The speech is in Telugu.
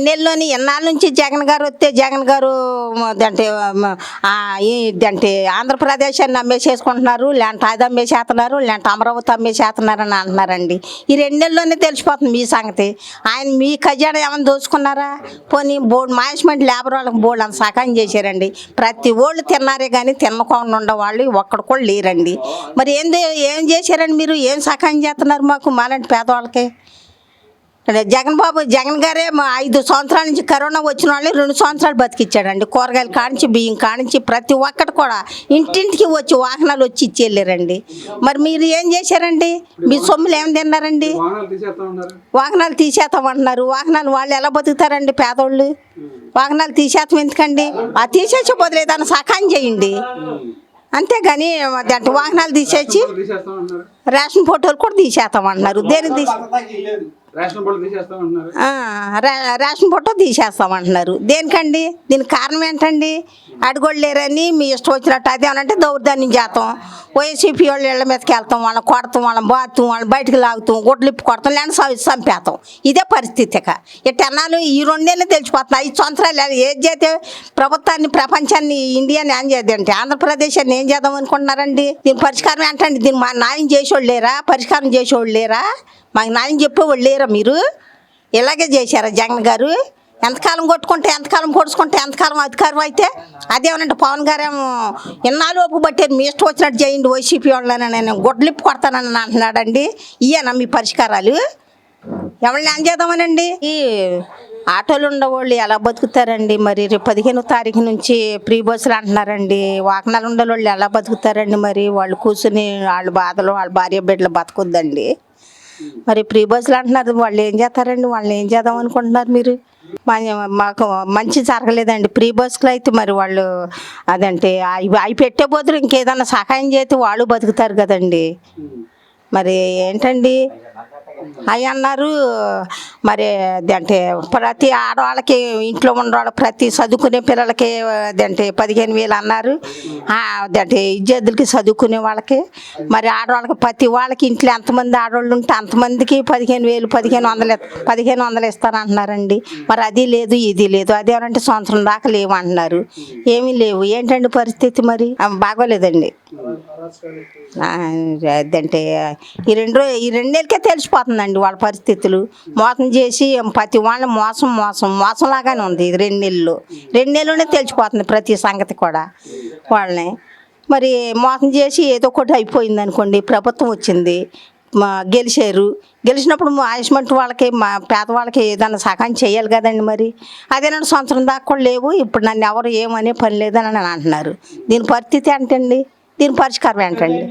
నెలలోని ఎన్నాళ్ళ నుంచి జగన్ గారు వస్తే జగన్ గారు అంటే అంటే ఆంధ్రప్రదేశ్ అని అమ్మేసేసుకుంటున్నారు, లేదంటే అది అమ్మేసేస్తున్నారు, లేదంటే అమరావతి అమ్మేసేస్తున్నారు అని అంటున్నారండి. ఈ 2 నెలల్లోనే తెలిసిపోతుంది మీ సంగతి. ఆయన మీ ఖజానా ఏమైనా దోచుకున్నారా? పోనీ బోర్డు మేనేజ్మెంట్ లేబర్ వాళ్ళకి బోర్డు అంత సహాయం చేశారండి. ప్రతి వాళ్ళు తిన్నారే కానీ తినకుండా ఉండేవాళ్ళు ఒక్కడు కూడా లేరండి. మరి ఏం చేశారండి మీరు? ఏం సహాయం చేస్తున్నారు మాకు మాలాంటి పేదవాళ్ళకి? జగన్ గారే 5 సంవత్సరాల నుంచి కరోనా వచ్చిన వాళ్ళని 2 సంవత్సరాలు బతికిచ్చాడండి. కూరగాయలు కానించి బియ్యం కానించి ప్రతి ఒక్కటి కూడా ఇంటింటికి వచ్చి వాహనాలు వచ్చి ఇచ్చి వెళ్ళారండి. మరి మీరు ఏం చేశారండి? మీ సొమ్ములు ఏం తిన్నారండి? వాహనాలు తీసేస్తామంటున్నారు. వాహనాలు వాళ్ళు ఎలా బతుకుతారండి పేదోళ్ళు? వాహనాలు తీసేస్తాం ఎందుకండి? ఆ తీసేసే బదులు ఏదైనా సహాయం చేయండి. అంతేగాని అంటే వాహనాలు తీసేసి రేషన్ ఫోటోలు కూడా తీసేస్తామంటున్నారు. దేనికి రేషన్ ఫోటో తీసేస్తామంటున్నారు. దేనికండి? దీనికి కారణం ఏంటండి? అడుగోళ్ళు లేరని మీ ఇష్టం వచ్చినట్టు అదేమనంటే దౌర్జన్యం చేస్తాం. వైసీపీ వాళ్ళు ఇళ్ళ మీదకి వెళ్తాం, వాళ్ళని కొడతాం, వాళ్ళని బాత్తాం, వాళ్ళని బయటకు లాగుతాం, గుడ్లు ఇప్పి కొడతాం, లేని చంపేస్తాం. ఇదే పరిస్థితి. ఇక అన్నాలు ఈ 2 నెలలు తెలిసిపోతున్నాయి. 5 సంవత్సరాలు ఏది చేస్తే ప్రభుత్వాన్ని, ప్రపంచాన్ని, ఇండియాని ఏం చేద్దంటే ఆంధ్రప్రదేశ్ అని ఏం చేద్దాం అనుకుంటున్నారండి? దీని పరిష్కారం ఏంటండి? దీన్ని మా న్యాయం చేసేవాళ్ళు లేరా? పరిష్కారం చేసేవాళ్ళు లేరా? మాకు న్యాయం చెప్పేవాళ్ళు లేరా? మీరు ఇలాగే చేశారా జగన్ గారు? ఎంతకాలం కొట్టుకుంటే, ఎంతకాలం పొడుచుకుంటే, ఎంతకాలం అధికారం అయితే అదేమనంటే పవన్ గారేమో ఎన్నాళ్ళు ఒప్పు పట్టారు, మీ ఇష్టం వచ్చినట్టు చేయండి వైసీపీ వాళ్ళని, నేను గుడ్లిప్పి కొడతానని అంటున్నాడండి. ఇయ్యనా మీ పరిష్కారాలు? ఎవరిని ఏం చేద్దామనండి? ఈ ఆటోలు ఉండేవాళ్ళు ఎలా బతుకుతారండి? మరి రేపు 15వ తారీఖు నుంచి ఫ్రీ బస్సులు అంటున్నారండి. వాహనాలు ఉండేవాళ్ళు ఎలా బతుకుతారండి? మరి వాళ్ళు కూర్చుని వాళ్ళ బాధలు, వాళ్ళ భార్య బిడ్డలు బతకొద్దండి. మరి ఫ్రీ బస్సులు అంటున్నారు, వాళ్ళు ఏం చేస్తారండి? వాళ్ళని ఏం చేద్దాం అనుకుంటున్నారు మీరు? మాకు మంచి జరగలేదండి ఫ్రీ బస్సులు అయితే. మరి వాళ్ళు అదంటే అవి పెట్టే బదులు ఇంకేదన్నా సహాయం చేస్తే వాళ్ళు బతుకుతారు కదండి. మరి ఏంటండి అవి అన్నారు. మరి అంటే ప్రతి ఆడవాళ్ళకి, ఇంట్లో ఉండవాళ్ళకి, ప్రతి చదువుకునే పిల్లలకి అంటే 15,000 అన్నారు. అంటే విద్యార్థులకి, చదువుకునే వాళ్ళకి, మరి ఆడవాళ్ళకి ప్రతి వాళ్ళకి ఇంట్లో ఎంతమంది ఆడవాళ్ళు ఉంటే అంతమందికి 15,000, 1,500 ఇస్తానంటున్నారండి. మరి అది లేదు, ఇది లేదు. అదేమంటే సంవత్సరం దాకా లేవంటున్నారు. ఏమీ లేవు. ఏంటండి పరిస్థితి? మరి బాగోలేదండి. అదంటే ఈ 2 నెలలకే తెలిసిపోతుందండి వాళ్ళ పరిస్థితులు. మోసం చేసి ప్రతి వాళ్ళని మోసంలాగానే ఉంది. ఇది 2 నెలల్లోనే తెలిసిపోతుంది ప్రతి సంగతి కూడా వాళ్ళని. మరి మోసం చేసి ఏదో ఒకటి అయిపోయింది అనుకోండి. ప్రభుత్వం వచ్చింది, గెలిచినప్పుడు ఆయుష్మంట్ వాళ్ళకి, మా పేదవాళ్ళకి ఏదైనా సహాయం చేయాలి కదండి. మరి అదేనంటే సంవత్సరం దాకా కూడా లేవు. ఇప్పుడు నన్ను ఎవరు ఏమనే పని లేదని అంటున్నారు. దీని పరిస్థితి ఏంటండి? దీని పరిష్కారం ఏంటండి?